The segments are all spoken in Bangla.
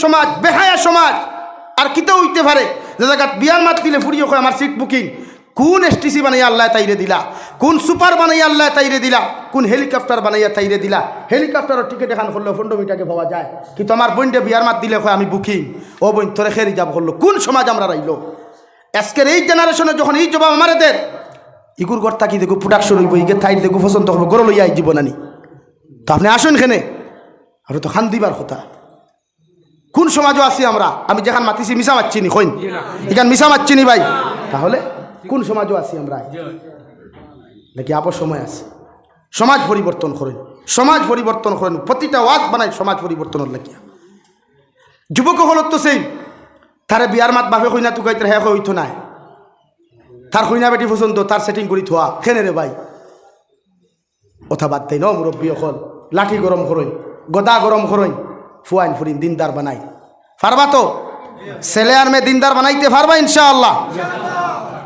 সমাজ বেহায়া সমাজ আর কিতা হইতে পারে যে জায়গা বিয়ার মাত দিলে ফুরিয়ে কয় আমার সিট বুকিং কোন এসটিসি বানাইয়া আল্লাহ তাইরে দিলা কোন সুপার বানাইয়া আল্লাহ তাইরে দিলা কোন হেলিকপ্টার বানাইয়া তাইরে দিলা হেলিকপ্টারের টিকিট এখান করলে 15 মিটাকে পাওয়া যায় কিন্তু আমার বোনটা বিয়ার মাত দিলে কয় আমি বুকিং ও বোন তোরে খেয়ে রিজার্ভ করলো কোন সমাজ আমরা রাইলো আজকের এই জেনারেশনে যখন এই জবাব আমাদের ইগুর ঘর থাকি দেখো প্রোডাকশন হইব ইগে থাই দেখো পছন্দ করবো গরো লইয়া আইব নানি তো আপনি আসুন এখানে আর তো খান দিবার কথা কোন সমাজও আছি আমরা আমি যেখান মাতিছি মিশা মারছি নি কইন এখান মিশা মারছি নি ভাই তাহলে কোন সমাজও আছি আমরা নাকি আবার সময় আছে সমাজ পরিবর্তন করেন সমাজ পরিবর্তন করেন প্রতিটা ওয়াজ বানাই সমাজ পরিবর্তনের লাগিয়া যুবক হলত তো সেই তারে বিয়ার মাত বাপে কইনা তু কইতে হ্যাঁ হইতো না তার কইনা বেটি পছন্দ তার সেটিং করি থোয়া খেনে রে ভাই কথা বাদ দেয় ন মুরব্বী অকল লাঠি গরম করইন গদা গরম করইন ফুয়াইন ফুরিন দিনদার বানাই পারবা তো ছেলে আর মেয়ে দিনদার বানাইতে পারবা ইনশাআল্লাহ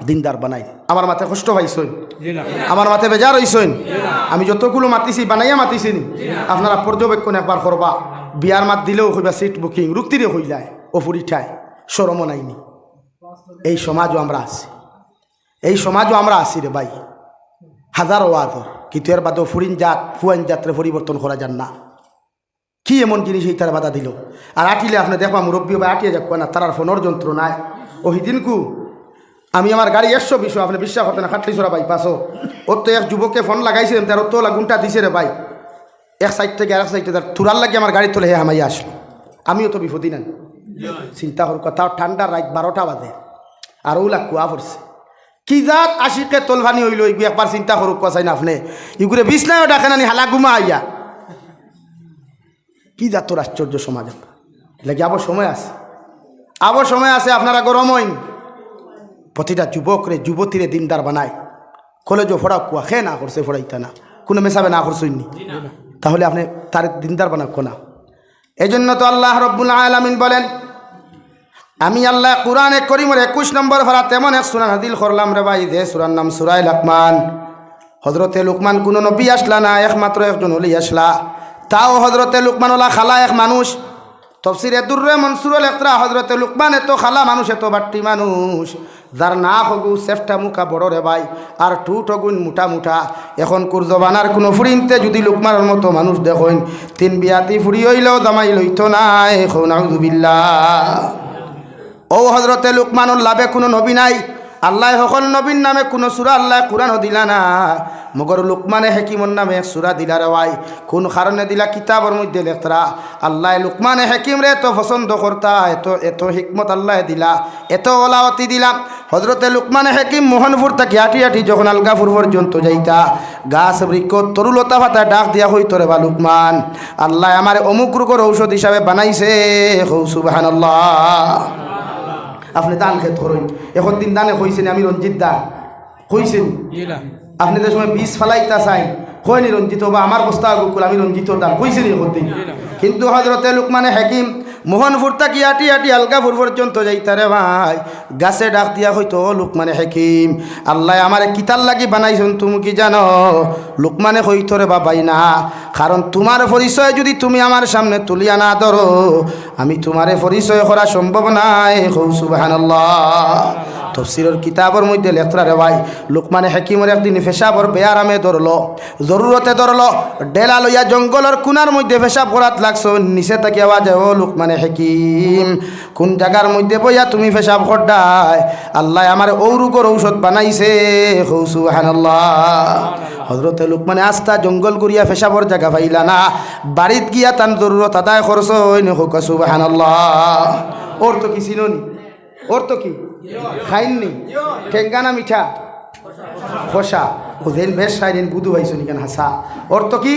দিনদার বানাই আমার মাথায় কষ্ট পাইছইন আমার মাথায় বেজার হইছইন আমি যতগুলো মাতিছি বানাইয়া মাতিছি আপনারা পর্যবেক্ষণ একবার করবা বিয়ার মাত দিলেও হইবা সিট বুকিং রুক্তিরে হইলায় ও ফুরি ঠায় শরমও নাইনি এই সমাজও আমরা আছি এই সমাজও আমরা আছি রে ভাই হাজারো আদর কিন্তু এর বাদেও ফুরিন জাত ফুয়াইন জাতরে পরিবর্তন করা যান না কি এমন জিনিস এই তার বাধা দিল আর আটিলে আপনি দেখবা মুরব্বী বা আটিয়ে যাক না তার ফোনের যন্ত্র নাই ও হিদিনকু আমি আমার গাড়ি 120 আপনি বিশ্বাস করতে না খাটলি চড়া ভাই পাশো ওর তো এক যুবককে ফোন লাগাইছিলাম তার তো গুণটা দিছে রে ভাই এক সাইড থেকে আর এক সাইডে তার তুরার লাগে আমার গাড়ি তোলে হে হামাই আসলো আমিও তো বিপদী না চিন্তা কর কথা ঠান্ডা রাত 12টা বাজে আর ওলা কুয়া পড়ছে কি জাত আশিকে তোলভানি হইল এগুলো একবার চিন্তা করুক কসাই না আপনি এগুলো বিছনায়ও ডাকে না হালা ঘুমা আইয়া কি জাত তোর আশ্চর্য সমাজ লাগে আবার সময় আছে আবার সময় আছে আপনারা গরম হইন প্রতিটা যুবকরে যুবতীরে দিনদার বানায় কলেজও ফোড়া কুয়া খেয়ে না করছে ফোড়াইতা না কোনো মেশাবে না করছইনি তাহলে আপনি তার দিনদার বানাক না এই জন্য তো আল্লাহ রব্বুল আলামিন বলেন আমি আল্লাহ কুরআনে করিমের 21 নম্বর পারা তেমন এক সূরা নাযিল করলাম রে ভাই যে সূরার নাম সূরা লুকমান হযরতে লুকমান কোন নবী আসলা না একমাত্র একজন ওলি আসলা তাও হযরতে লুকমান ওলা খালা এক মানুষ তফসিরে দুররে মনসুরুল ইকরা হযরতে লুকমান এত খালা মানুষ এত বাট্টি মানুষ যার না হগু সেফটা মুখা বড় রে ভাই আর টুট হগুন মুটা মুটা এখন কুরজবানার কোনো ফুরিনতে যদি লুকমানের মতো মানুষ দেখেন 3 বিয়াতি ফুরি হইলেও জামাই লইতো না এখন নাউযুবিল্লাহ ও হযরতে লুকমানুর লাভে কোনো নবী নাই আল্লাহ সকল নবীর নামে কোনো সূরা আল্লাহ কুরআনও দিলা না মগর লুকমানে হাকিমর নামে এক সূরা দিলা রে ভাই কোন কারণে দিলা কিতাবের মধ্যে লেখরা আল্লাহ লুকমানে হাকিম রে তো পছন্দ করতা এত হিকমত আল্লাহ দিলা এত ওলাওয়াতি দিলা হযরতে লুকমানে হাকিম মোহনপুর থেকে হাঁটি হাঁটি যখন আলগাপুর পর্যন্ত যাইতা গাছ বৃক্ষ তরুলতা পাতা ডাক দিয়া হইতো রে বা লুকমান আল্লাহ আমার অমুক রোগের ঔষধ হিসাবে বানাইছে সুবহানাল্লাহ আপনি দান খেত করেন এখন দিন দানে কইছেন আমি রঞ্জিত দা কইছেন আপনি যে সময় বীজ ফেলাইতা চাই কইনি রঞ্জিত বা আমার বস্তা গুকুল আমি রঞ্জিত দান কইছেন এখন দিন কিন্তু হযরতে লুকমানে হাকিম মোহনপুর থেকে হাঁটি হাঁটি আলগাপুর পর্যন্ত যাইতা রে ভাই গাছে ডাক দিয়া হইতো লুকমানে হাকিম আল্লাহ আমার কিতাল লাগি বানাইছেন তুমি কি জানো লুকমানে হইতো রে বাবাই না কারণ তোমার পরিচয় যদি তুমি আমার সামনে তুলিয়া না ধরো আমি তোমারে পরিচয় করা সম্ভব নাই সুবহানাল্লাহ তফসিরের কিতাবের মধ্যে লেখরা রে ভাই লুকমানে হাকিমের একদিন পেশাবর বেয়ারামে ধরলো জরুরতে ধরলো ডেলা লইয়া জঙ্গলের কোনার মধ্যে পেশাব করাত লাগছো নিচে থেকে আওয়াজ ও লুকমানে হাকিম কোন জায়গার মধ্যে বইয়া তুমি পেশাব করডায় আল্লাহ আমার ঔরুগর ঔষধ বানাইছে সুবহানাল্লাহ হযরতে লুকমানে আস্তা জঙ্গল ঘুরিয়া পেশাবর জায়গা পাইলা না বাড়িত গিয়া তার জরুরত আদায় করছো সুবহানাল্লাহ ওর তো কি চিনি ওর তো কি খাইননি ঠেঙ্গা না মিঠা খোসা ওদের বেশ সাইরেন বুধু ভাইছো নিকেন হাসা ওর তো কি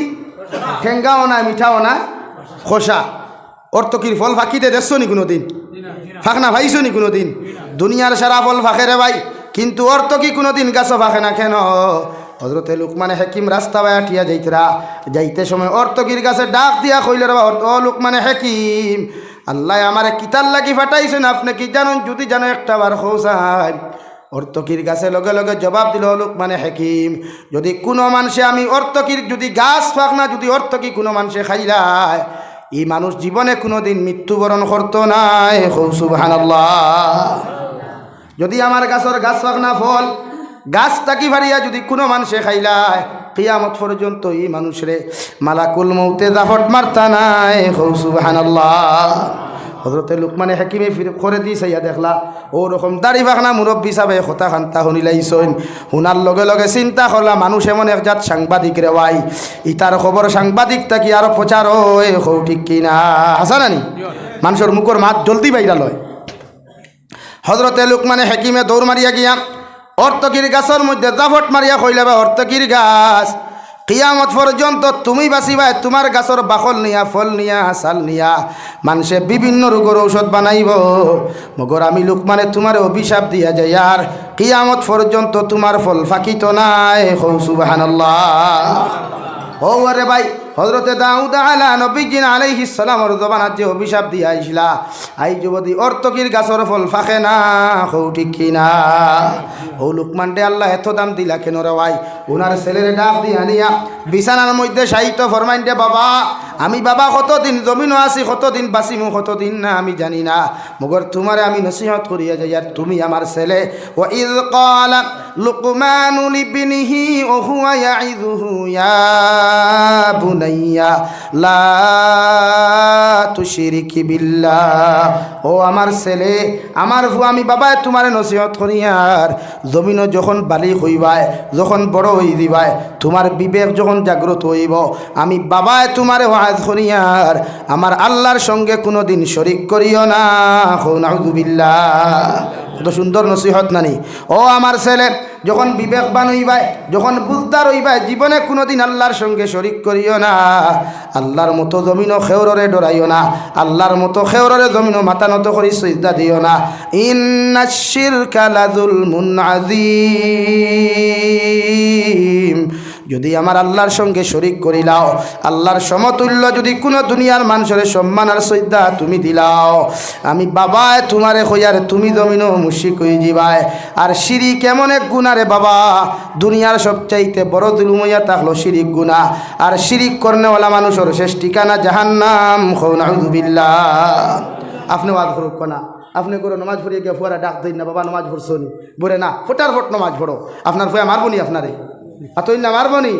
ঠেঙ্গাও না মিঠাও না খোসা ওর তো কি ফল ফাঁকিতে দেখছো নি কোনো দিন ফাঁক না ভাইছো নি কোনো দিন দুনিয়ার সারা ফল ফাঁকে রে ভাই কিন্তু ওর তো কি কোনো দিন গাছও ফাঁকে না কেন হযরতে লুকমানে হাকিম রাস্তা বায়া ঠিয়া যাইতে সময় অর্থকির কাছে ডাক দিয়া কইলে রে ও লুকমানে হাকিম আল্লাহ আমার কিতাল লাগি ফাটাইছেন আপনি কি জানেন যদি জানো একটা বার খোঁজাই অর্থকির গাছে লগে লগে জবাব দিল লুকমানে হাকিম যদি কোনো মানুষে আমি অর্থকির যদি গাছ ফাঁক না যদি অর্থকি কোনো মানুষে খাইলায় এই মানুষ জীবনে কোনোদিন মৃত্যুবরণ করতো নাই। সুবহানাল্লাহ। যদি আমার গাছর গাছ পাক না ফল গাছ তাকি ভারিয়া যদি কোনো মানুষে খাইলায় কিয়ামত পর্যন্ত এই মানুষরে মালাকুল মউতে জাফট মারতা নাই। সুবহানাল্লাহ। হযরতে লুকমানে হাকিমে ফির করে দিছে ইয়া দেখলা ওরকম দাড়ি বাখনা মুরব্বী সাহেব কথা খান্তা শুনিলাইছইন শুনার লগে লগে চিন্তা করলা মানুষ এমন একজাত সাংবাদিক রে ভাই ইতার খবর সাংবাদিক তাকি আরো প্রচার হয় হৌ ঠিক কিনা হাসা নানি মানুষের মুখর মাত জলদি বাইরা লয়। হযরতে লুকমানে হাকিমে দৌড় মারিয়া গিয়া অর্তকির গাছের মধ্যে জাফট মারিয়া কইলা বা অর্তকির গাছ কিয়ামত পর্যন্ত তুমি বাঁচিবা তোমার গাছর বাকল নিয়া ফল নিয়া চাল নিয়া মানুষে বিভিন্ন রোগের ঔষধ বানাইব মগর আমি লুকমানে তোমার অভিশাপ দিয়া যাই আর কিয়ামত পর্যন্ত তোমার ফল ফাঁকিত নাই। সুবহানাল্লাহ। ও আরে ভাই হযরতে দাউদ নবীজিন আলাইহিস সালামর জবানাত যে অভিশাপ দিয়া আইছিলা আই যুবতী অর্তকির গাছর ফল ফাঁকে না হৌ ঠিক কিনা। ও লুকমানটে আল্লাহ এত দাম দিলা কেন রে ভাই ওনার ছেলের ডাক দিয়া নিয়া বিছানার মধ্যে সাহিত্য ফরমাইনটে বাবা আমি বাবা কতদিন জমিনও আছি কতদিন বাঁচিমু কতদিন না আমি জানি না মগর তোমারে আমি নসিহত করিয়া যাই আর তুমি আমার ছেলে। ওয়া ইয ক্বালা লুকমানু লিবনিহি ওয়া হুয়া ইয়াইযুহু ইয়া বুনাইয়া লা তুশরিকি বিল্লাহ। ও আমার ছেলে আমার ভু আমি বাবায় তোমারে নসিহত করিয়ার জমিনও যখন বালি হইবায় যখন বড় হই দিবায় তোমার বিবেক যখন জাগ্রত হইব আমি বাবায় তোমারে ওয়াজ করিয়ার আমার আল্লাহর সঙ্গে কোনো দিন শরিক করিও না। নাউযুবিল্লাহ। কত সুন্দর নসিহত নানি। ও আমার ছেলে যখন বিবেকবান হইবায় যখন বুঝদার হইবায় জীবনে কোনোদিন আল্লাহর সঙ্গে শরিক করিও না। আল্লাহর মতো জমিনও খেউররে ডরাইও না আল্লাহর মতো খেউররে জমিনও মাথা নত করি সিজদা দিও না। ইন্নাশ শিরকা লাযুলমুন আযীম। যদি আমার আল্লাহর সঙ্গে শরিক করিলাও আল্লাহর সমতুল্য যদি কোনো দুনিয়ার মানুষের সম্মান আর শ্রদ্ধা তুমি দিলাও আমি বাবায় তোমারে কইয়ার তুমি জমিনও মুশরিক হয়ে যাবায়। আর শিরিক এমন এক গুনাহ রে বাবা দুনিয়ার সবচাইতে বড় জুলুম হইয়া থাকলো শিরিক গুনাহ আর শিরিক করনেওয়ালা মানুষের শেষ ঠিকানা জাহান্নাম। নাউযুবিল্লাহ। আপনি ওয়াজ করুক না আপনি করে নমাজ পড়িয়ে গিয়ে ফুয়ারা ডাক দিন না বাবা নমাজ পড়ছো নি বলে না ফোটার ফোট নমাজ পড়ো আপনার ফুয়া মারবনি আপনারে আতই না মারবনি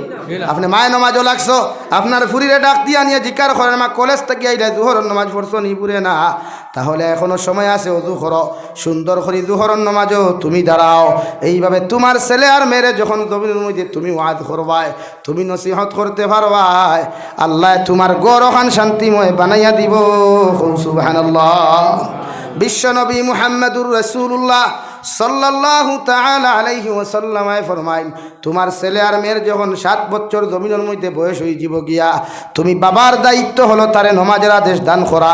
আপনি মায় নমাজও লাগছো আপনার ফুরিরে ডাক দিয়া নিয়ে জিকার করেন মা কলেজ থেকে আইলে জোহরের নমাজ পড়ছো নি বুড়ে না তাহলে এখনো সময় আছে অজু করো সুন্দর করে জোহরের নমাজও তুমি দাঁড়াও। এইভাবে তোমার ছেলে আর মেয়েরে যখন জমিনের মধ্যে তুমি ওয়াজ করবাই তুমি নসিহত করতে পারবাই আল্লাহ তোমার গরখান শান্তিময় বানাইয়া দিব। সুবহানাল্লাহ। বিশ্বনবী মুহাম্মদুর রাসূলুল্লাহ সাল্লাল্লাহু তাআলা আলাইহি ওয়াসাল্লাম ফরমাইন তোমার ছেলে আর মেয়ের যখন 7 বছর জমিনের মধ্যে বয়স হয়ে যাব গিয়া তুমি বাবার দায়িত্ব হলো তারে নমাজের আদেশ দান করা।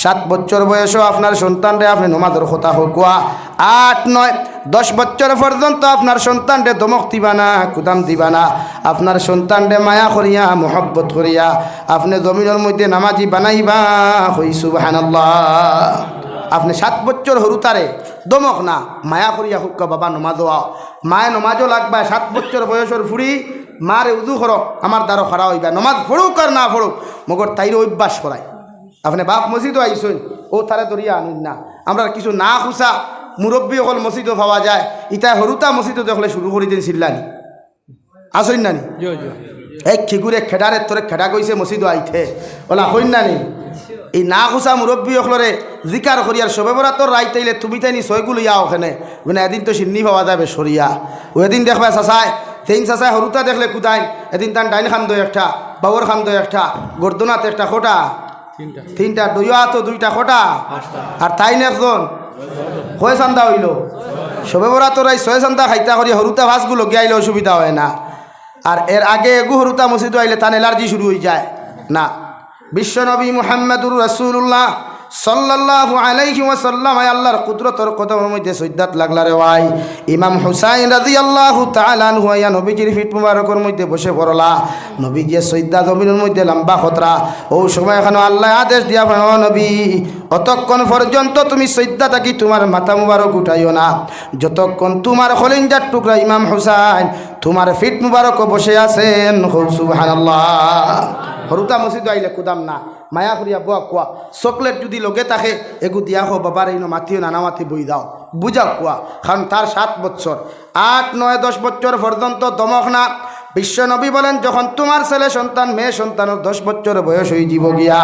7 বছর বয়সও আপনার সন্তানরে আপনি নমাজের কথা হোকুয়া 8, 9, 10 বছর পর্যন্ত আপনার সন্তানরে দমক দিবা না কুদাম দিবা না আপনার সন্তানরে মায়া করিয়া মোহব্বত করিয়া আপনি জমিনের মধ্যে নামাজি বানাইবা। হই সুবহানাল্লাহ। আপনি 7 বছর হরুতারে দমক না মায়া করিয়া হুক্কা বাবা নমাজও আও মায়ে নমাজও লাগবা 7 বছর বয়সের ফুড়ি মারে উজু করো আমার দ্বারা খারা হইবা নমাজ পড়ুক আর না পড়ুক মগর তাইরে অভ্যাস করায়। আপনি বাপ মসজিদও আইসইন ও তারে ধরিয়া আনুন না আমরা কিছু না খুসা মুরব্বী অকল মসজিদও পাওয়া যায় ইটা হরুতা মসজিদও দেখলে শুরু করে দিন চিল্লানি আসইন নানি এক খিগুরে খেডারে তোরে খেডা কইছে মসজিদও আইতে ওলা হইন নানি এই না খুসা মুরব্বী অকলরে জিকার করিয়ার সবে বরা তোর রাইতাইলে তুমি তাইনি ছয়গুলো ইয়া ওখানে মানে এদিন তো সিন্নি পাওয়া যাবে সরিয়া ও এদিন দেখবা চাচায় তেইন চাচায় হরুতা দেখলে কুদাইন এদিন তার ডাইন খান দই একটা বাবুর খান দই একটা গর্দনাত একটা খোটা 3টা দইয়া তো 2টা খোটা আর তাইন একজন কয় চান্দা হইল সবে বরা তোর এই 6 চান্দা খাইতা করি হরুতা ভাসগুলো গিয়াইলে অসুবিধা হয় না। আর এর আগে এগু হরুতা মসজিদ আইলে তার এলার্জি শুরু হয়ে যায় না। বিশ্বনবী মুহাম্মদুর রাসূলুল্লাহ সাল্লাল্লাহু আলাইহি ওয়াসাল্লাম আল্লাহর কুদরতের কদমের মধ্যে সিজদাত লাগলা রে ভাই ইমাম হুসাইন রাদিয়াল্লাহু তাআলা আনহু ইয়া নবীজির ফিট মুবারকের মধ্যে বসে পড়লা নবীজি সিজদা জমিনের মধ্যে লম্বা খতরা ও সময় এখানে আল্লাহ আদেশ দিয়া ও নবী অতক্ষণ পর্যন্ত তুমি সিজদা থাকি তোমার মাথা মুবারক উঠাইও না যতক্ষণ তোমার খলিঞ্জার টুকরা ইমাম হুসাইন তোমার ফিট মুবারক বসে আছেন। সুবহানাল্লাহ। হরুতা মসজিদ আইলে কুদাম না মায়া করিয়া বুয়া কোয়া চকলেট যদি লগে থাকে এগু দিয়া হো বাবার এই মাতিও নানা মাতি বই দাও বুঝা কোয়া কারণ তার 7 বছর 8, 9, 10 বছর পর্যন্ত দমক না। বিশ্ব নবী বলেন যখন তোমার ছেলে সন্তান মেয়ে সন্তানের 10 বছর বয়স হয়ে যাব গিয়া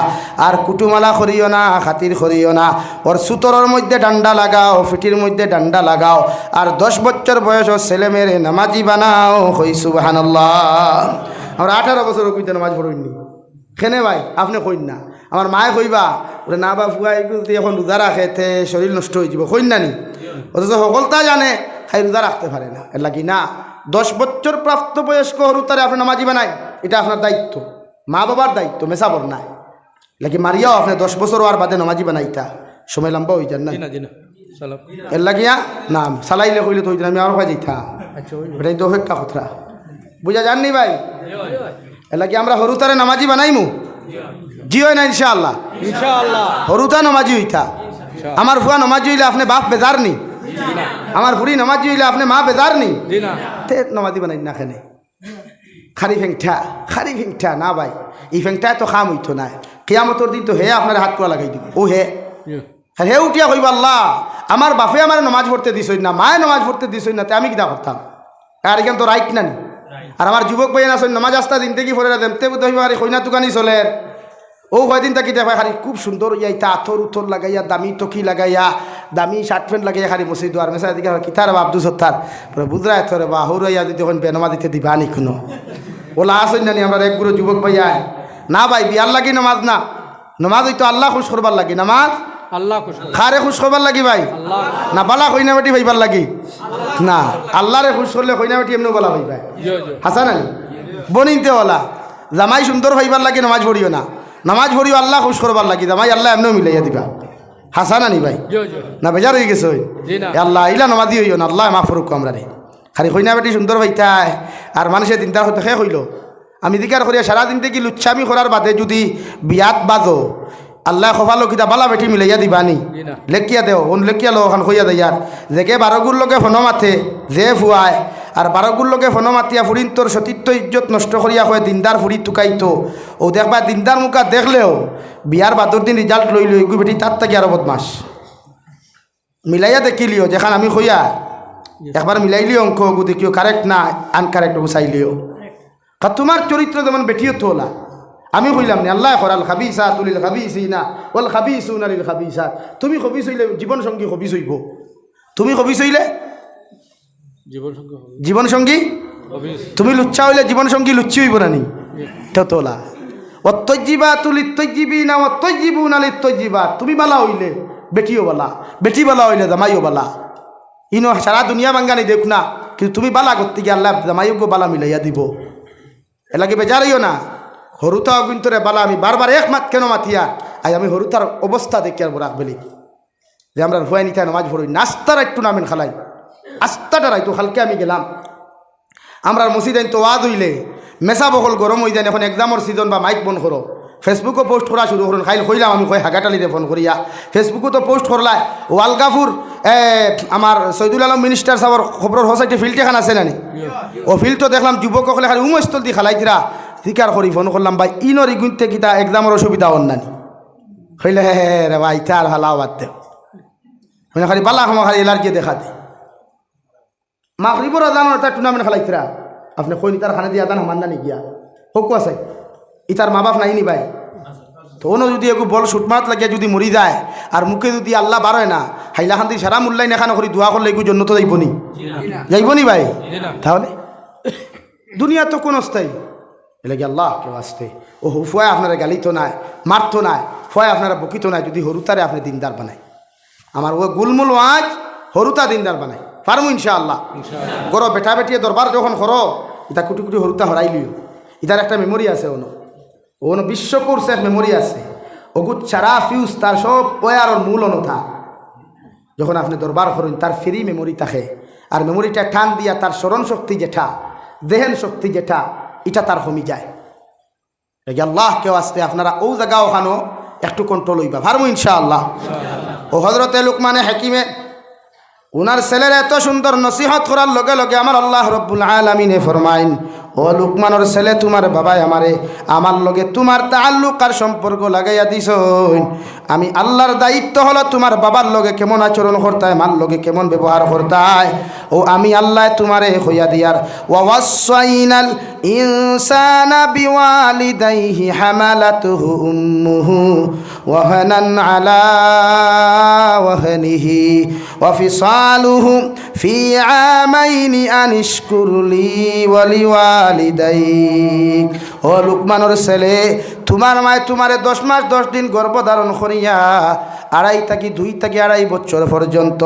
আর কুটুমালা করিও না, খাতির করিও না, ওর সুতরের মধ্যে ডান্ডা লাগাও, ফিটির মধ্যে ডান্ডা লাগাও, আর 10 বছর বয়স ওর ছেলে মেয়েরে নামাজি বানাও। কই সুবহানাল্লাহ। আমরা 18 বছর কইতে নামাজ পড়ইনি কেনে ভাই আপনি কইন না। আমার মায়ে কইবা ওরে না বা ফুয়া যদি এখন রোজা রাখে তে শরীর নষ্ট হয়ে যাব, কইন না নি? অথচ সকলতা জানে খাই রোজা রাখতে পারে না। এর লাগি না 10 বছর প্রাপ্তবয়স্ক হরুতারে আপনি নামাজি বানাই, এটা আপনার দায়িত্ব, মা বাবার দায়িত্ব, মেসাবর নাই। লাগি মারিয়াও আপনি 10 বছর আর বাদে নামাজি বানাইতা সময় লম্বা হয়ে যান না। এর লাগিয়া না সালাইলে কইলে তো হইতেন আমি আর কাজ যাইতা, এটাই তো অপেক্ষা কথা বুঝা যাননি ভাই। এর লাগি আমরা হরুতারে নামাজি বানাইমু, জি হয় না ইনশাআল্লাহ? ইনশাআল্লাহ হরুতা নামাজি হইতা। আমার ফুয়া নামাজি হইলে আপনি বাপ বেজার নি, আমার ফুরি নামাজি হইলে আপনি মা বেজার নি, তে নামাজি বানাই না খেনে খারি ফেংঠা না ভাই। এই ফেংঠা তো খাম হইতো না, কিয়ামতর দিন তো হে আপনার হাত তোলা লাগাই দিব। ও হে হে উঠিয়া কইবা আল্লাহ আমার বাপে আমার নামাজ পড়তে দিছই না, মায়ে নামাজ পড়তে দিছই না, তে আমি কিতা করতাম? আর এখান তো রাইট না নি। আর আমার যুবক ভাই না নামাজ আস্তা দিন থেকে ফরে দেন তে বুঝতে কইনা তুকানি চলে। ও কয়দিন তাকি দেখা খালি খুব সুন্দর ইয়া আথর উথর লাগাইয়া দামি টকি লাগাইয়া দামি শার্ট প্যান্ট লাগাইয়া খালি মসি দোয়ার মেসা দিকে কিতার বা আব্দুল সত্তার বুঝরা এথরে বা হৌরাইয়া যদি এখন বেনমা দিতে দিবা নি কোনো ওলা আসেন জানি আমরা এক গুরু যুবক ভাইয়া না ভাই বিয়ার লাগি নামাজ না, নামাজ হইতো আল্লাহ খুশ করবার লাগি, নামাজ আল্লাহ খুশ খারে খুশ করবার লাগি ভাই, না বালা কইনা বেটি ভাইবার লাগি না, আল্লাহরে খুশ করলে কইনা বেটি এমনি বলা ভাই ভাই হাসান আলী বনিতে ওলা জামাই সুন্দর ভাইবার লাগি নামাজ পড়িও না, নামাজ পড়িও আল্লাহ খুশ করবার লাগি, জামাই আল্লাহ এমনিও মিলাইয়া দিবা। হাসান আনি ভাই না বেজার হয়ে গেছে আল্লাহ ইলা নামাজি হইও না, আল্লাহ মাফ করুক আমরা রে। খালি কইনা বেটি সুন্দর ভাইতাই আর মানুষের দিনটা হয়তো শেষ হইল। আমি দিকার করিয়া সারাদিন থেকে লুচ্ছামি করার বাদে যদি বিয়াত বাজো আল্লাহ খফালো কিতা বালা বেটি মিলাইয়া দিবানি, লেখিয়া দেও লেখিয়া লো ওখান কইয়া দেয়ার যেকে 12 গুর লোকে ফোনো মাথে যে ফুয়ায় আর 12 গুর লোকে ফোনো মাতিয়া ফুরিন তোর সতীত্ব ইজ্জত নষ্ট করিয়া হয় দিনদার ফুরি টুকাইতো ও দেখবা দিনদার মুখা দেখলেও বিয়ার বাদর দিন রেজাল্ট লই লই গু বেটি তার থেকে আরো বদমাস মিলাইয়া দেখিলিও যেখান আমি কইয়া একবার মিলাইলিও অঙ্ক গু দেখিও কারেক্ট না আনকারেক্ট চাইলিও। তোমার চরিত্র যেমন বেটিও তোলা আমি কইলাম নি আল্লাহ করাল খাবিসাত লিল খাবিসিনা ওয়াল খাবিসুনা লিল খাবিসাত। তুমি খবিস হইলে জীবন সঙ্গী খবিস হইব, তুমি খবিস হইলে জীবন সঙ্গী, তুমি লুচ্চা হইলে জীবন সঙ্গী লুচ্চি হইব না নি তোলা। অত্যজিবাতু লিত্তজিবিনা ওয়াত্তজিবুনা লিত্তজিবাত। তুমি বালা হইলে বেটিও বালা, বেটি বালা হইলে জামাইও বালা। ইনো সারা দুনিয়া বাঙ্গানি দেখ না, কিন্তু তুমি বালা করতে গিয়ে আল্লাহ জামাইও বালা মিলাইয়া দিব। এলাকে বেজারিও না হরুতা অগুন্তরে বালা আমি বারবার এক মাত কেন মাতিয়া আজ আমি হরুতার অবস্থা দেখি আর রাখ বেলি যে আমরা ভয় নিতে নামাজ পড়ি নাস্তার একটু নামেন খালাই আস্তাটা রাইতো খালকে আমি গেলাম আমরা মসজিদ তো ওয়াজ হইলে মেসা বহল গরম হয়ে যায়। এখন এক্সামর সিজন বা মাইক বন্ধ করো, ফেসবুকও পোস্ট করা শুরু করুন। খাইল কইলাম আমি কই হাগাটালিতে ফোন করিয়া ফেসবুকও তো পোস্ট করলাই ওয়ালগাফুর আমার সৈদুল আলম মিনিস্টার সাহর খবরের হোসাইটি ফিল্ড এখান আছে নানি ও ফিল্ড তো দেখলাম যুবক হলে খালি উমস্থল দিয়ে খালাইতিরা স্বীকার করি ফোন করলাম ভাই ইনর ইগুনতে কিতা এক্সামের অসুবিধা হন নানি কইলে হ্যাঁ রে ভাই তার হালাও বাদ দেও মানে খালি বালা খামা খালি এলার গিয়ে দেখা দে মাগরিবর আজান তার টুর্নামেন্ট খেলাইতিরা আপনি কইনি তার খানে দিয়ে আদান হামান নানি গিয়া হোক আছে ইতার মা বাপ নাই নি ভাই তো ওনো যদি একটু বল সুটমাত লাগিয়া যদি মরি যায় আর মুখে যদি আল্লাহ বারোয় না হাইলা খান্তি সারা মূল্যায় নেখানো করি দোয়া করলে একটু জন্য তো যাইবনি যাইবনি ভাই তাহলে দুনিয়া তো কোন অস্থায়ী এলাকি আল্লাহ কেউ আসতে ও ফুয়ায় আপনারা গালিতো নাই মারতো নাই ফুয়ায় আপনারা বকিতো নাই যদি হরুতারে আপনি দিনদার বানায় আমার ও গুলমুল আজ হরুতা দিনদার বানায় পারমু ইনশাআল্লাহ গরো বেটা বেটিয়ে দরবার যখন করো এটা কুটি কুটি হরুতা হরাইলিও ইতার একটা মেমোরি আছে ওনো ওনো বিশ্বকোর্সের মেমোরি আছে ওগুত ছাড়া ফিউজ তার সব ওয়ার মূল অনথা যখন আপনি দরবার করেন তার ফ্রি মেমোরি থাকে আর মেমোরিটা টান দিয়া তার স্মরণ শক্তি যেটা দেহেন শক্তি যেটা এটা তার কমি যায়। আল্লাহ কেউ আসতে আপনারা ও জায়গা ওখানো একটু কন্ট্রোল হইবা পারমু ইনশাআল্লাহ। ও হজরতে লুকমানে হাকিমে উনার ছেলের এত সুন্দর নসিহত করার লগে লগে আমার আল্লাহ রব্বুল আলামিনে ফরমাইন ও লুকমানের ছেলে তোমার বাবাই আমারে আমার লগে তোমার তাআল্লুক আর সম্পর্ক লাগাইয়া দিছইন। আমি আল্লাহর দায়িত্ব হলো তোমার বাবার লগে কেমন আচরণ করতায়, মার লগে কেমন ব্যবহার করতায়, ও আমি আল্লাহ তোমারে হইয়া দিয়ার। ওয়াসাইনাল ইনসানা বিওয়ালিদাইহি হামালাতুহু উম্মুহু ওয়াহানান আলা ওয়াহনিহি ওয়া ফিসালুহু ফি আমাইনি আনিশকুরলি ওয়ালিওয়ালিদাইক। ও লুকমানের ছেলে তোমার মায় তোমারে 10 মাস 10 দিন গর্ভধারণ করিয়া 2 থেকে 2.5 বছর পর্যন্ত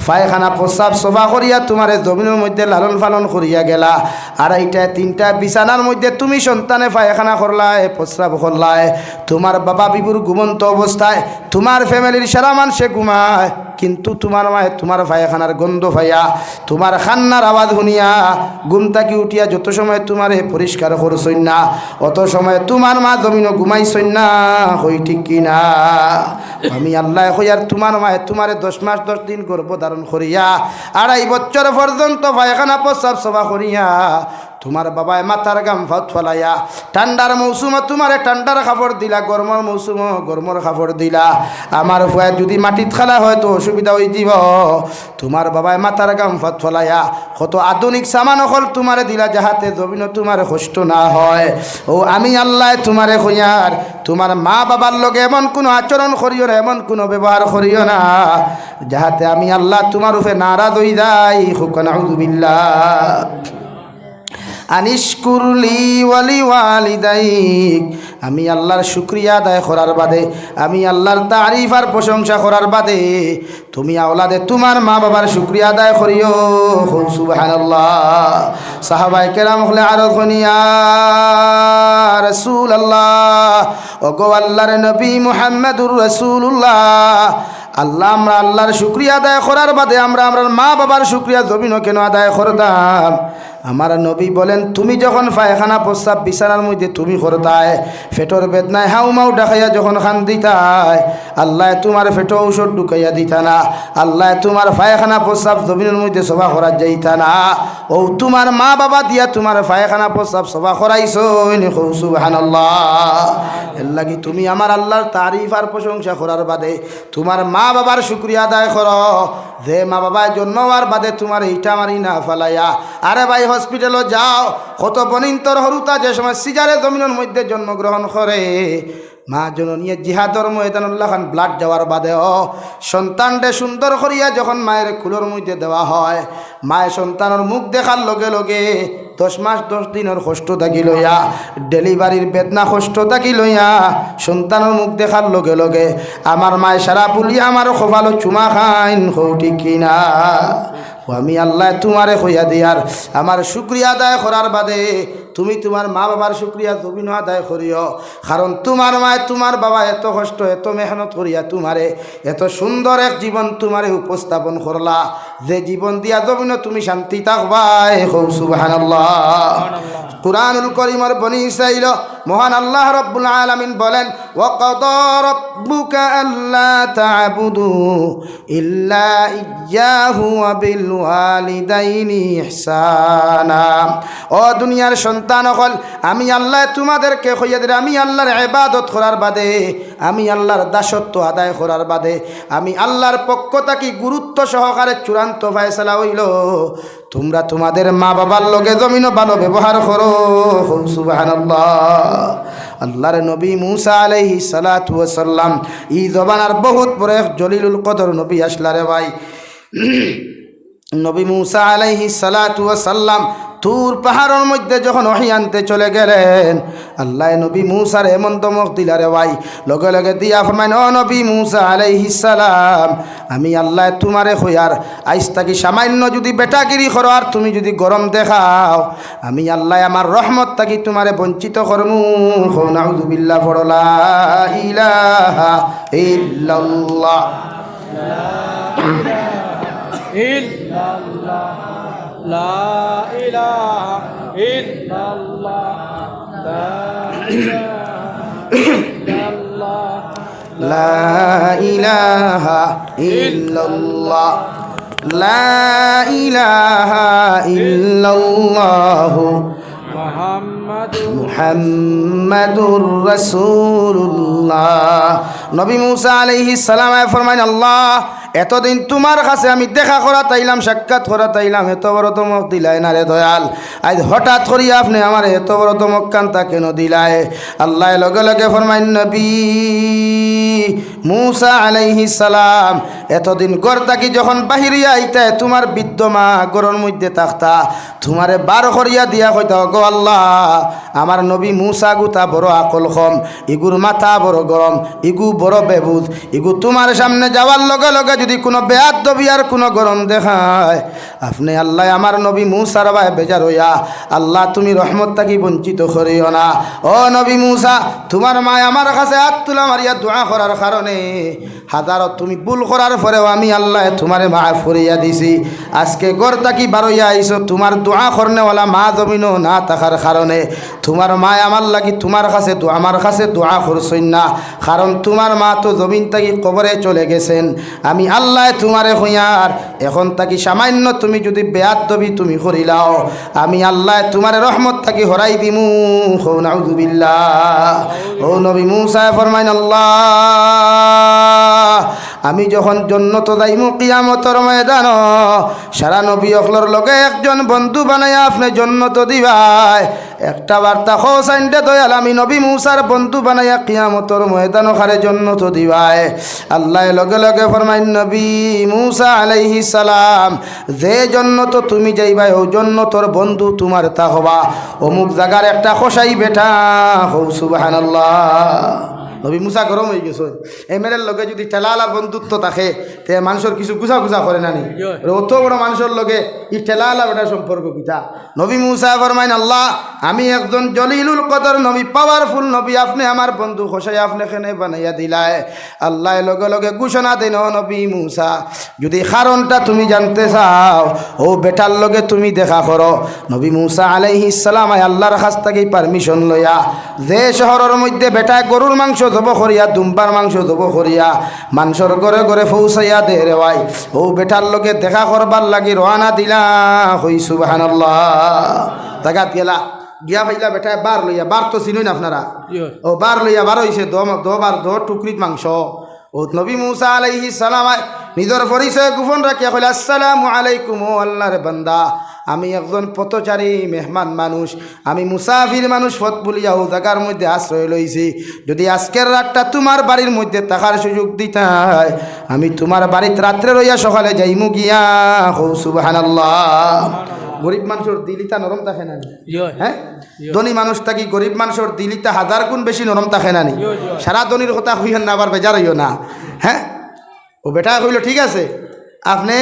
পায়খানা প্রস্রাব সফা করিয়া তোমারে জমিনের মধ্যে লালন পালন করিয়া গেলা। 2টা 3টা বিছানার মধ্যে তুমি সন্তানে পায়খানা করলায়, প্রস্রাব করলায়। তোমার বাবা বিবুর ঘুমন্ত অবস্থায় তোমার ফ্যামিলির সারা মানুষে ঘুমায়, কিন্তু তোমার মায়ে তোমার পায়খানার গন্ধ পাইয়া, তোমার খান্নার আওয়াজ শুনিয়া ঘুম থাকি উঠিয়া যত সময় তোমারে পরিষ্কার করছই না, অত সময় তোমার মা জমিনও ঘুমাইছই না। হই ঠিক কিনা? আমি আল্লাহ হইয়ার তোমার মায়ে তোমারে 10 মাস 10 দিন গর্ভধারণ করিয়া 2.5 বছর পর্যন্ত পায়খানা প্রস্রাব সভা করিয়া তোমার বাবায় মাথার গাম ভাত ফলাইয়া ঠান্ডার মৌসুমে তোমারে ঠান্ডার খাবার দিলা, গরমের মৌসুমে গরমের খাবার দিলা। আমার ভয়ে যদি মাটিত খালা হয় তো অসুবিধা হয়ে যাব। তোমার বাবায় মাথার গাম ভাত ফলাইয়া কত আধুনিক সামান হল তোমারে দিলা, যাহাতে জমিন তোমার কষ্ট না হয়। ও আমি আল্লাহ তোমারে হইয়ার তোমার মা বাবার লগে এমন কোনো আচরণ করিও না, এমন কোনো ব্যবহার করিও না, যাহাতে আমি আল্লাহ তোমার উপরে নারাজ হয়ে যাই। হুকান আউযু বিল্লাহ। আনিশকুরলি ওয়ালিওয়ালিদাইক। আমি আল্লাহর শুকরিয়া আদায় করার বাদে, আমি আল্লাহর তারিফ আর প্রশংসা করার বাদে তুমি আওলাদে তোমার মা বাবার শুকরিয়া আদায় করিও। সুবহানাল্লাহ। সাহাবায়ে কেরাম হলে আরো খনিয়া রাসূলুল্লাহ, ওগো আল্লাহর নবী মুহাম্মদুর রাসূলুল্লাহ, আমরা আল্লাহর শুকরিয়া আদায় করার বাদে আমরা মা বাবার শুকরিয়া জমিনও কেন আদায় করতাম? আমার নবী বলেন, তুমি যখন পায়খানা প্রস্রাব বিছানার মধ্যে তুমি করতায়, ফেটর বেদনায় হাউমাউ ডাকাইয়া যখন খান দিতায়, আল্লাহ তোমার ফেটো ঔষধ ঢুকাইয়া দিতা না, আল্লাহ তোমার পায়খানা প্রস্রাব জমিনের মধ্যে সভা করা যাইতা না। ও তোমার মা বাবা দিয়া তোমার পায়খানা প্রস্রাব সভা করাইছো। সুবহানাল্লাহ। এর লাগি তুমি আমার আল্লাহর তারিফ আর প্রশংসা করার বাদে তোমার মা বাবার শুকরিয়া আদায় করো। যে মা বাবায় জন্ম হওয়ার বাদে তোমার এইটা মারি না ফালাইয়া, আরে ভাই হসপিটালও যাও, কত বনিন্তর হরুতা যে সময় সিজারে জমিনের মধ্যে জন্মগ্রহণ করে, মা জননীয় জিহাদর ময়দানুল্লাহ খান ব্লাড যাওয়ার বাদেও সন্তানকে সুন্দর করিয়া যখন মায়ের কুলোর মধ্যে দেওয়া হয়, মায়ের সন্তানের মুখ দেখার লগে লগে 10 মাস 10 দিনের কষ্ট থাকি লইয়া, ডেলিভারির বেদনা কষ্ট থাকি লইয়া সন্তানের মুখ দেখার লগে লগে আমার মায় সারা পুলিয়া আমার খোফালো চুমা খাইন। ঠিক কিনা? আমি আল্লাহ তোমারে হইয়া দিয়ার আমার শুকরিয়া আদায় করার বাদে তুমি তোমার মা বাবার শুকরিয়া জমিন আদায় করিও। কারণ তোমার মায় তোমার বাবা এত কষ্ট এত মেহনত করিয়া তোমারে এত সুন্দর এক জীবন তোমারে উপস্থাপন করলা, যে জীবন দিয়া জমিন তুমি শান্তি থাকবাই। সুবহানাল্লাহ। কুরআনুল কারীমের বনি ইসরাঈল মহান আল্লাহ রাব্বুল আলামিন বলেন, ওয়াকাদা রাব্বুকা আল্লা তা'বুদু ইল্লা ইয়্যাহু ওয়া বিল ওয়ালিদাইনি ইহসানা। ও দুনিয়ার সন্তান হল, আমি আল্লাহ তোমাদেরকে কইয়া দিই, আমি আল্লাহর ইবাদত করার বাদে, আমি আল্লাহর দাসত্ব আদায় করার বাদে আমি আল্লাহর পক্ষ থেকে গুরুত্ব সহকারে চূড়ান্ত ফয়সালা হইল, তোমরা তোমাদের মা বাবার লগে জমিনও ভালো ব্যবহার করো। সুবহানাল্লাহ। আল্লাহর নবী মুসা আলাইহিস সালাতু ওয়াস সালাম ই জবানার বহুত বড় এক জলিলুল কদর নবী আসলারে ভাই। নবী মুসা আলাইহিস সালাতু ওয়াস সালাম তুর পাহাড়ের মধ্যে যখন ওহী আনতে চলে গেলেন, আল্লাহ নবী মুসার এমন দমক দিলারে ভাই, লগে লগে দিয়া ফরমাইন, ও নবী মুসা আলাইহিস সালাম, আমি আল্লাহ তোমারে কইয়ার আইজ থাকি সামান্য যদি বেটাগিরি করো আর তুমি যদি গরম দেখাও, আমি আল্লাহ আমার রহমত থাকি তোমারে বঞ্চিত করমু। নাউযু বিল্লাহ। পড়ো লা ইলাহা ইল্লাল্লাহ। লা ইলাহা ইল্লাল্লাহ। লা ইলাহা ইল্লাল্লাহ। লা ইলাহা ইল্লাল্লাহ মুহাম্মাদুর রাসূলুল্লাহ। নবী মুসা আলাইহিস সালাম ফরমাইন, আল্লাহ এতদিন তোমার কাছে আমি দেখা করা তাইলাম, সাক্ষাৎ করা তাইলাম, এত বড় তমক দিলাই না রে দয়াল। আজ হঠাৎ করিয়া আপনি আমার এত বড় তমক কান্তা কেন দিলাই? আল্লাহ লগে লগে ফরমাইন, নবী মুসা আলাইহিস সালাম এতদিন ঘর থাকি যখন বাহিরিয়া আইতা তোমার বৃদ্ধ মা ঘরের মধ্যে থাকতা, তোমারে বার করিয়া দিয়া কইতা, গো আল্লাহ আমার নবী মুসা গুতা বড় আকল কম, ইগুর মাথা বড় গরম, ইগু বড় বেবুদ, ইগু তোমার সামনে যাওয়ার লগে লগে যদি কোনো বেয়াদবি আর কোনো গরম দেখায়, আপনি আল্লাহ আমার নবী মুসার ভাই বেজার হইয়া আল্লাহ তুমি রহমত থাকি বঞ্চিত করিও না। ও নবী মুসা, তোমার মা আমার কাছে হাত তুলা মারিয়া দোয়া করার কারণে হাজারো তুমি ভুল করার পরেও আমি আল্লাহ তোমারে মাফ করিয়া দিছি। আজকে ঘর থাকি বারইয়া আইছো তোমার দোয়া করনেওয়ালা মা জমিনও না থাকার কারণে। তোমার মা আমার লাগি তোমার কাছে আমার কাছে দোয়া করছই না, কারণ তোমার মা তো জমিন থাকি কবরে চলে গেছেন। আমি আল্লাহ তোমারে হইয়ার এখন থাকি সামান্য তুমি যদি বেয়াদবি তুমি করিলাও, আমি আল্লাহ তোমারে রহমত থাকি হরাই দিমু। হো নাউযুবিল্লাহ। ও নবী মুসা ফরমাইন, আল্লাহ আমি যখন জন্নত যাইমু কিয়ামতের ময়দান, সারা নবী অখলর লগে একজন বন্ধু বানাইয়া আপনি জন্নত দিবাই। একটা বার্তা হোসাইনটা দয়াল আমি নবী মুসার বন্ধু বানাইয়া কিয়ামতের ময়দান খারে জন্নত দিবাই। আল্লাহ লগে লগে ফরমাইন, নবী মুসা আলাইহিস সালাম যে জন্নত তুমি যাইবাই ও জন্নতর বন্ধু তোমার তা হবা অমুক জায়গার একটা খোসাই বেটা। হৌ সুবহানাল্লাহ। নবী মুসা গরম হয়ে গেছে। এমএলএর লগে যদি ঠেলালার বন্ধুত্ব থাকে তে মানুষের কিছু গুছা গুছা করে নানি, অত বড় মানুষের লগে ই ঠেলালা বেটার সম্পর্ক কিতা? নবী মুসা ফরমাইন, আল্লাহ আমি একজন জলিলুল কদর নবী, পাওয়ারফুল নবী, আপনি আমার বন্ধু খোসাই আপনি এখানে বানাইয়া দিলায়। আল্লাহ লগে লগে ঘোষণা দেন, নবী মুসা যদি কারণটা তুমি জানতে চাও ও বেটার লগে তুমি দেখা করো। নবী মুসা আলাইহিস সালাম আল্লাহর কাছ থেকে পারমিশন লইয়া যে শহরের মধ্যে বেটায় গরুর মাংস জব করিয়া দুম্বার মাংস জব করিয়া মানুষের ঘরে ঘরে পৌঁছাইয়া দে রেওয়াই ও বেটার লগে দেখা করবার লাগি রওনা দিলা। হই সুবহানাল্লাহ। জাগাত গেলা গিয়া পাইলা বেটায় বার লইয়া, বার তো চিনুন আপনারা, ও বার লইয়া বার হইছে দো টুকরিত মাংস। ও নবী মুসা আলাইহিস সালাম নিজের পরিচয় গোপন রাখিয়া কইলা, আসসালামু আলাইকুম ও আল্লাহর বান্দা, আমি একজন পথচারী মেহমান মানুষ, আমি মুসাফির মানুষ, পথ বলিয়া ও জায়গার মধ্যে আশ্রয় লইছি। যদি আজকের রাতটা তোমার বাড়ির মধ্যে থাকার সুযোগ দিতাই, আমি তোমার বাড়িতে রাত্রে রইয়া সকালে যাইমু গিয়া। হৌ সুবহানাল্লাহ। গরিব মানুষের দিলিতা নরম থাকে না? হ্যাঁ, ধনী মানুষ থাকি গরিব মানুষের দিলিতা হাজার গুণ বেশি নরম থাকে না? সারা ধনীর কথা হইয়েন না, আবার বেজার হইও না। হ্যাঁ, ও বেটা কইল ঠিক আছে, আপনি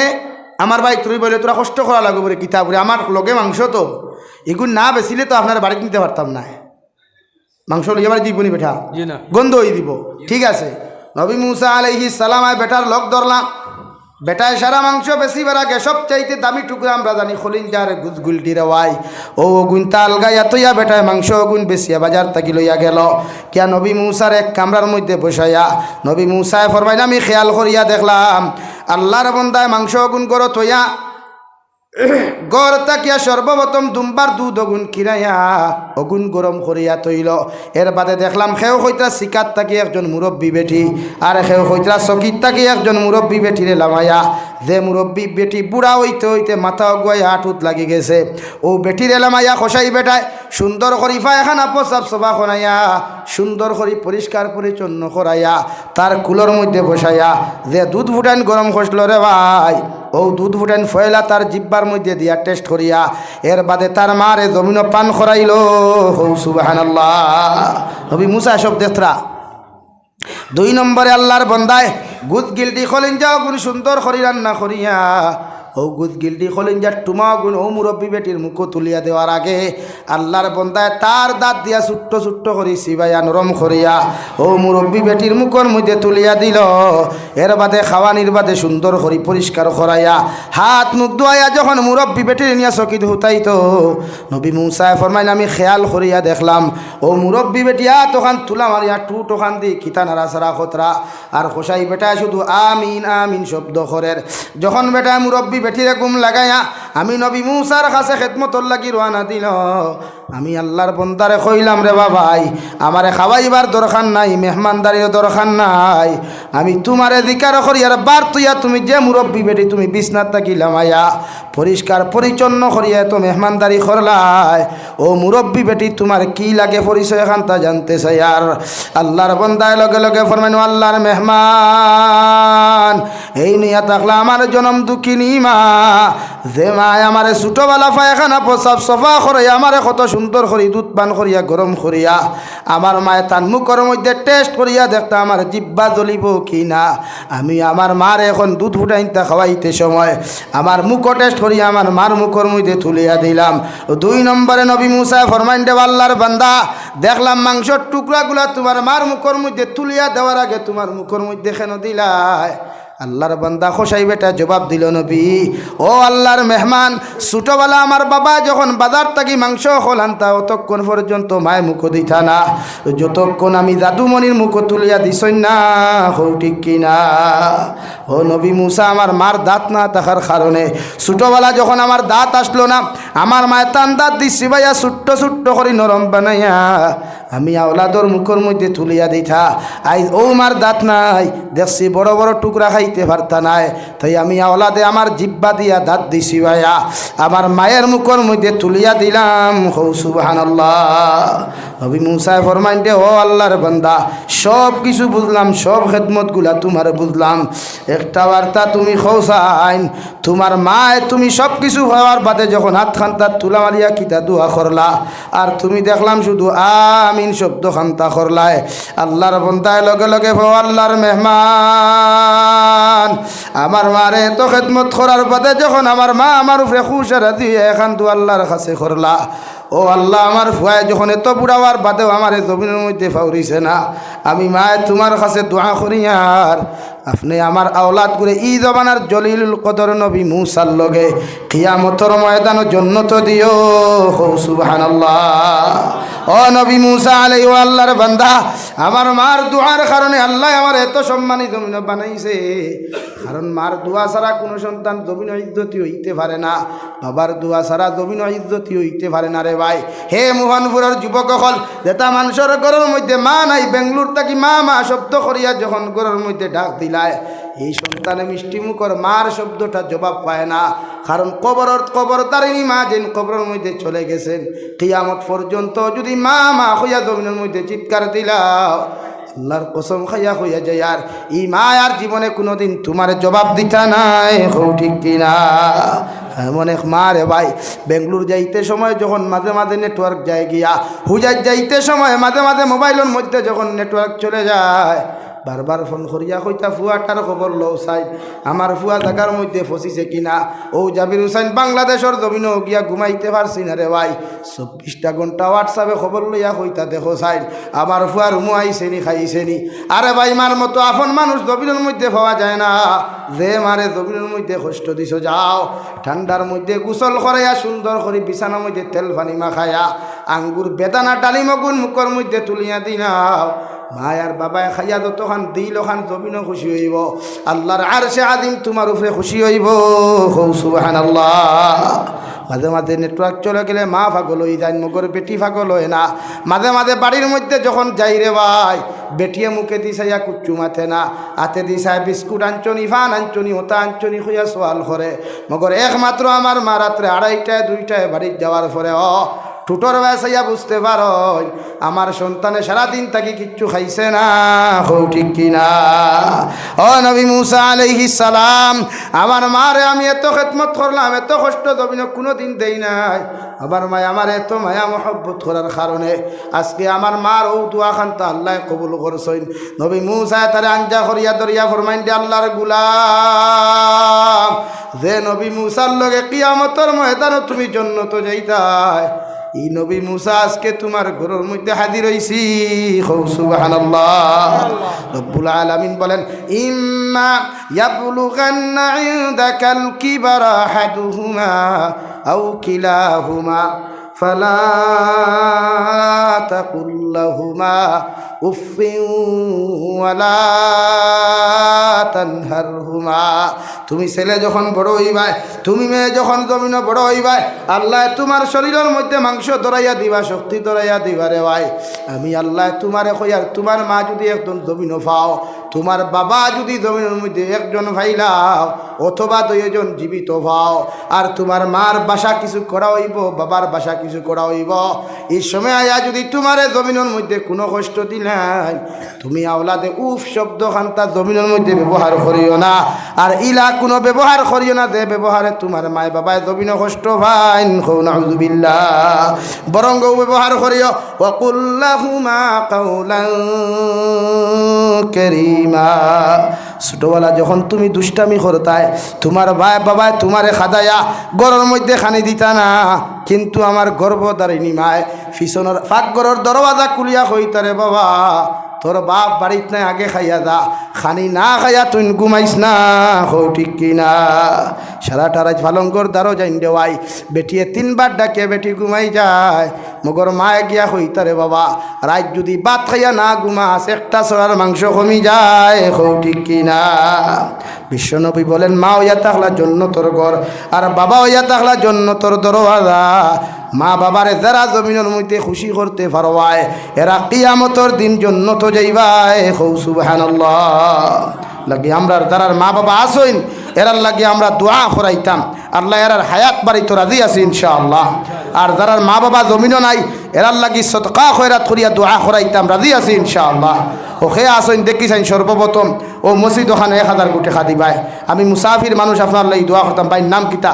আমার ভাই তুই বলে তোরা কষ্ট করা লাগবে বলে কিতাব বলে আমার লগে মাংস তো এগুলো না বেচিলে তো আপনার বাড়িতে নিতে পারতাম না। মাংস লইয়া বাড়ি দিব নি বেটা? গন্ধ হয়ে দিব। ঠিক আছে, নবী মুসা আলাইহিস সালাম বেটার লগ ধরলাম। বেটায় সারা মাংস বেশি বেড়াকে সবচাইতে দামি টুকরা আমরা জানি খলিঞ্জার গুলটি রেওয়াই ও গুণ তাল গাইয়া তৈয়া বেটায় মাংস গুণ বেশিয়া বাজার তাকি লইয়া গেল। কিয়া নবী মুসার এক কামরার মধ্যে বসাইয়া নবী মুসায় ফরমাইন, আমি খেয়াল করিয়া দেখলাম আল্লাহর বন্দায় মাংস গুণ করো তৈয়া গড় তাকিয়া সর্বপ্রথম দুম্বার দুধ অগুন কিনাইয়া অগুন গরম করিয়া তৈল। এর বাদে দেখলাম খেও হইতরা শিকার তাকি একজন মুরব্বী বেটি, আর খেও হইতরা চকির তাকি একজন মুরব্বী বেটিরে লামাইয়া। যে মুরব্বী বেটি বুড়া হইতে হইতে মাথা অগুয়াই হাঁটুত লাগি গেছে, ও বেটিরে লামাইয়া খসাই বেটায় সুন্দর করি পায়খানা প্রসাব সভা করাইয়া সুন্দর করি পরিষ্কার পরিচ্ছন্ন করাইয়া তার কুলোর মধ্যে বসাইয়া যে দুধ ফুটান গরম খসল রে ভাই, ও দুধ ফুটান ফয়লা তার জিব্বার মধ্যে দিয়া টেস্ট করিয়া এর বাদে তার মারে জমিন পান করাইল। সুবহানাল্লাহ। নবী মুসা সব দেখরা। 2 নম্বরে আল্লাহর বন্দায় গুদ গিলটি খলিন যাও গুণ সুন্দর করি রান্না করিয়া ও গুদ গিলটি খলিন যা টুমা গুণ ও মুরব্বী বেটির মুখ তুলিয়া দেওয়ার আগে আল্লাহর বন্দায় তার দাঁত দিয়া ছোট্ট ছোট্ট করি সিবাইয়া নরম করিয়া ও মুরব্বী বেটির মুখের মধ্যে তুলিয়া দিল। এর বাদে খাওয়ানির বাদে সুন্দর করি পরিষ্কার করাইয়া হাত মুখ ধোয়াইয়া যখন মুরব্বী বেটির নিয়ে চকিত হুতাইতো নবী মুসা ফরমাইন, আমি খেয়াল করিয়া দেখলাম ও মুরব্বী বেটিয়া তখন তুলা মারিয়া টু টোখান দি কিতা নাড়াচাড়া খতরা আর খোসাই বেটায় শুধু আমিন আমিন শব্দ করের। যখন বেটায় মুরব্বী বেটিরে ঘুম লাগাইয়া আমি নবী মুসার কাছে খেদমতর লাগি রওনা দিল, আমি আল্লাহর বন্দারে কইলাম রে বাবাই আমারে খাওয়াইবার দরকার নাই, মেহমানদারির দরকার নাই, আমি তোমারে দিকার করিয়ার বার তুইয়া তুমি যে মুরব্বী বেটি তুমি বিছনাত থাকিলাম আয়া পরিষ্কার পরিচ্ছন্ন করিয়া তো মেহমানদারি করলাই, ও মুরব্বী বেটি তোমার কি লাগে পরিচয় খান্তা জানতে চাই। আর আল্লাহর বন্দায় লগে লগে ফরমাইন আল্লাহর মেহমান এই নিয়া থাকলে আমার জনম দুঃখিনী মা, যে মায় আমারে ছোটবেলা পায়খানা প্রসাব সফা করিয়া আমারে কত সুন্দর করি দুধ পান করিয়া গরম করিয়া আমার মায়ে তার মুখের মধ্যে টেস্ট করিয়া দেখতে আমার জিব্বা জ্বলিব কি না। আমি আমার মার এখন দুধ ফুটাইতে খাওয়াইতে সময় আমার মুখ টেস্ট করিয়া আমার মার মুখের মধ্যে তুলিয়া দিলাম। 2 নম্বরে নবী মুসা ফরমাইন দেব আল্লাহর বান্দা দেখলাম মাংসর টুকরাগুলা তোমার মার মুখের মধ্যে তুলিয়া দেওয়ার আগে তোমার মুখের মধ্যে কেন দিলাই? আল্লাহর বান্দা খোসাই বেটা জবাব দিল নবী ও আল্লাহর মেহমান ছোটবেলা আমার বাবা যখন বাজার থাকি মাংস হলান্তা অতক্ষণ পর্যন্ত মায় মুখ দিতা না, যতক্ষণ আমি জাদুমণির মুখ তুলিয়া দিছই না, হো ঠিক কিনা? ও নবী মুসা আমার মার দাঁত না থাকার কারণে ছোটবেলা যখন আমার দাঁত আসলো না আমার মায়ের টান দাঁত দিচ্ছি ভাইয়া ছোট্ট ছোট্ট করে নরম বানাইয়া আমি আওলাদর মুখের মধ্যে তুলিয়া দিতা। আই ও মার দাঁত নাই দেখছি বড় বড় টুকরা খাইতে পারতা নাই, তাই আমি আওলাদে আমার জিব্বা দিয়া দাঁত দিছি ভাইয়া আমার মায়ের মুখের মধ্যে তুলিয়া দিলাম। হৌ সুবহানাল্লাহ। নবী মুসা ফরমাইন দে ও আল্লাহর বান্দা সব কিছু বুঝলাম, সব খেদমতগুলা তোমার বুঝলাম, একটা বার্তা তুমি খোসাইন তোমার মায় তুমি সব কিছু হওয়ার বাদে যখন হাত খান্তা তুলা মারিয়া কিতা দোয়া করলা আর তুমি দেখলাম শুধু আমিন শব্দ খান্তা করলায়। আল্লাহর বন্দায় লগে লগে ও আল্লাহর মেহমান আমার মারে তো খেদমত করার বাদে যখন আমার মা আমার উপরে খুশ দিয়ে এখান তো আল্লাহর কাছে করলা, ও আল্লাহ আমার ফুয়ায় যখন এত বুড়াবার বাদেও আমার জমিনের মধ্যে ফাউরিছে না, আমি মায় তোমার কাছে দোয়া করি আর আপনি আমার আওলাদ করে ই জবানার জলিলুল কদর নবী মুসার লগে কিয়ামতের ময়দান জন্নত দিও। সুবহানাল্লাহ। ও নবী মুসা আলাইহিস আল্লাহর বান্দা আমার মার দোয়ার কারণে আল্লাহ আমার এত সম্মানিত জমিন বানাইছে, কারণ মার দোয়া ছাড়া কোনো সন্তান জমিন ইজ্জতি হইতে পারে না, বাবার দোয়া ছাড়া জমিন ইজ্জতি হইতে পারে না রে ভাই। হে মোহনপুরের যুবক হল যেটা মানুষের ঘরের মধ্যে মা নাই বেঙ্গলোর থাকি মা মা শব্দ করিয়া যখন ঘরের মধ্যে ডাক দিলায় এই সন্তানে মিষ্টি মুখর মার শব্দটা জবাব পায় না, কারণ কবরদারিনী মা যেন কবরের মধ্যে চলে গেছেন কিয়ামত পর্যন্ত যদি মা মা হইয়া জমিনের মধ্যে চিৎকার দিলাও আল্লাহর কসম খাইয়া হইয়া যায় আর ই মা আর জীবনে কোনোদিন তোমার জবাব দিতা নাই। হো ঠিক কিনা? এমন এক মা রে ভাই বেঙ্গলোর যাইতে সময় যখন মাঝে মাঝে নেটওয়ার্ক যায় গিয়া, হুজার যাইতে সময় মাঝে মাঝে মোবাইলের মধ্যে যখন নেটওয়ার্ক চলে যায় বারবার ফোন করিয়া কইতা ফুয়াটার খবর লও চাই আমার ফুয়া জায়গার মধ্যে ফসিছে কিনা। ও জাবির হুসাইন বাংলাদেশের জমিনও গিয়া ঘুমাইতে পারছি না রে ভাই, 24টা ঘন্টা হোয়াটসঅ্যাপে খবর লইয়া কইতা দেখো চাই আমার ফুয়া রুমু আইসেনি খাইছেনি। আরে ভাই মার মতো আপন মানুষ জমিনের মধ্যে পাওয়া যায় না, যে মারে জমিনের মধ্যে কষ্ট দিছ যাও ঠান্ডার মধ্যে গোসল করাইয়া সুন্দর করে বিছানার মধ্যে তেল পানি মাখাইয়া আঙ্গুর বেদানা ডালিমগুন মুখের মধ্যে তুলিয়া দিনাও মায়ার বাবায় খাইয়া যতখান দিল খান জমিনও খুশি হইব, আল্লাহর আরশে আযীম তোমার উপরে খুশি হইব। সুবহানাল্লাহ। মাঝে মাঝে নেটওয়ার্ক চলে গেলে মা পাগল হয়ে যায়, মগর বেটি পাগল হয় না। মাঝে মাঝে বাড়ির মধ্যে যখন যাই রে ভাই বেটিয়ে মুখে দিছাইয়া কুচ্চু মাথে না, হাতে দিছায় বিস্কুট আনচনি ফান আনচনি হতা আনচনি হইয়া সোয়াল করে, মগর একমাত্র আমার মা রাত্রে 2:30টায় 2টায় বাড়ির যাওয়ার পরে টুটোর বেসাইয়া বুঝতে পারো আমার সন্তানে সারাদিন তাকে কিচ্ছু খাইছে না। হো ঠিক কিনা? ও নবী মুসা আলাইহিস সালাম আমার মারে আমি এত খেদমত করলাম, এত কষ্ট জমিনে কোনো দিন দেই নাই, আমার মায় আমার এত মায়া মহব্বত করার কারণে আজকে আমার মার ও দোয়া খানটা আল্লাহ কবুল করছেন। নবী মুসা তারে আঞ্জা করিয়া দরিয়া ফরমাইন দে আল্লাহর গোলাম যে নবী মুসার লগে কিয়ামতের ময়দানে তুমি জান্নাত যাইতাই, এই নবী মুসা আজকে তোমার ঘরের মধ্যে হাজির হইছি। সুবহানাল্লাহ। রব্বুল আলামিন বলেন ইম্মা ইয়াবলুগান্না ইনদাকাল কিবারা আহাদুহুমা আও কিলাহুমা فلا تقل لهما أف ولا تنهرهما তুমি ছেলে যখন বড় হইবাই তুমি মেয়ে যখন জমিন বড় হইবাই আল্লাহ তোমার শরীরের মধ্যে মাংস ধরাইয়া দিবা শক্তি ধরাইয়া দিবা রে ভাই আমি আল্লাহ তোমারে কইয়ার তোমার মা যদি একজন জমিন পাও তোমার বাবা যদি জমিনের মধ্যে একজন ভাইলাও অথবা দুইজন জীবিত পাও আর তোমার মার বাসা কিছু করা হইব বাবার বাসা কিছু করা হইব এই সময় আয়া যদি তোমার জমিনের মধ্যে কোনো কষ্ট দিলাই তুমি আওলাদে উফ শব্দ খান্তা জমিনের মধ্যে ব্যবহার করিও না আর ইলা কোনো ব্যবহার করিও না যে ব্যবহারে তোমার মায় বাবায় জমিন কষ্ট পাইন নাউযুবিল্লাহ বরং ব্যবহার করিও ওয়াকুল লাহুমা কাওলান কারীমা ছোটবেলা যখন তুমি দুষ্টামি করতাই তোমার ভাই বাবায় তোমারে খাদাইয়া গরর মধ্যে খানি দিতা না কিন্তু আমার গর্ভধারিণী মায় পিছনের পাকঘরের দরওয়াজা খুলিয়া কইতারে বাবা তোর বাপ বাড়িত নাই আগে খাইয়া যা খানি না খাইয়া তুই ঘুমাইস না হো ঠিক কিনা সারাটা রাত পালঙ্কর দ্বারও যাইন দেওয়াই বেটিয়ে 3 বার ডাকে বেটি ঘুমাই যায় মগর মায়ে গিয়া কইতারে বাবা রাত যদি ভাত খাইয়া না ঘুমাস একটা ছড়ার মাংস কমি যায় হো ঠিক কিনা বিশ্বনবী বলেন মা হইয়া থাকলা জন্য তোর ঘর আর বাবা হইয়া থাকলা জন্য তোর দরওয়াজা মা বাবারে যারা জমিনের মধ্যে খুশি করতে পারবায় এরা কিয়ামতের দিন জন্য তো যাইবাই হৌ সুবহানাল্লাহ লাগি আমরা যারার মা বাবা আসইন এরার লাগি আমরা দোয়া করাইতাম আল্লাহ এরার হায়াত বাড়ি তো রাজি আছি ইনশাআল্লাহ আর যারার মা বাবা জমিনও নাই এরার লাগি সদকা খয়রাত করিয়া দোয়া করাইতাম রাজি আছি ইনশাআল্লাহ ও খেয়ে আসইন দেখিছেন সর্বপ্রথম ও মসজিদ ওখানে 1000 কোটি খাদি ভাই আমি মুসাফির মানুষ আপনার লাগি দোয়া করতাম ভাই নাম কিতা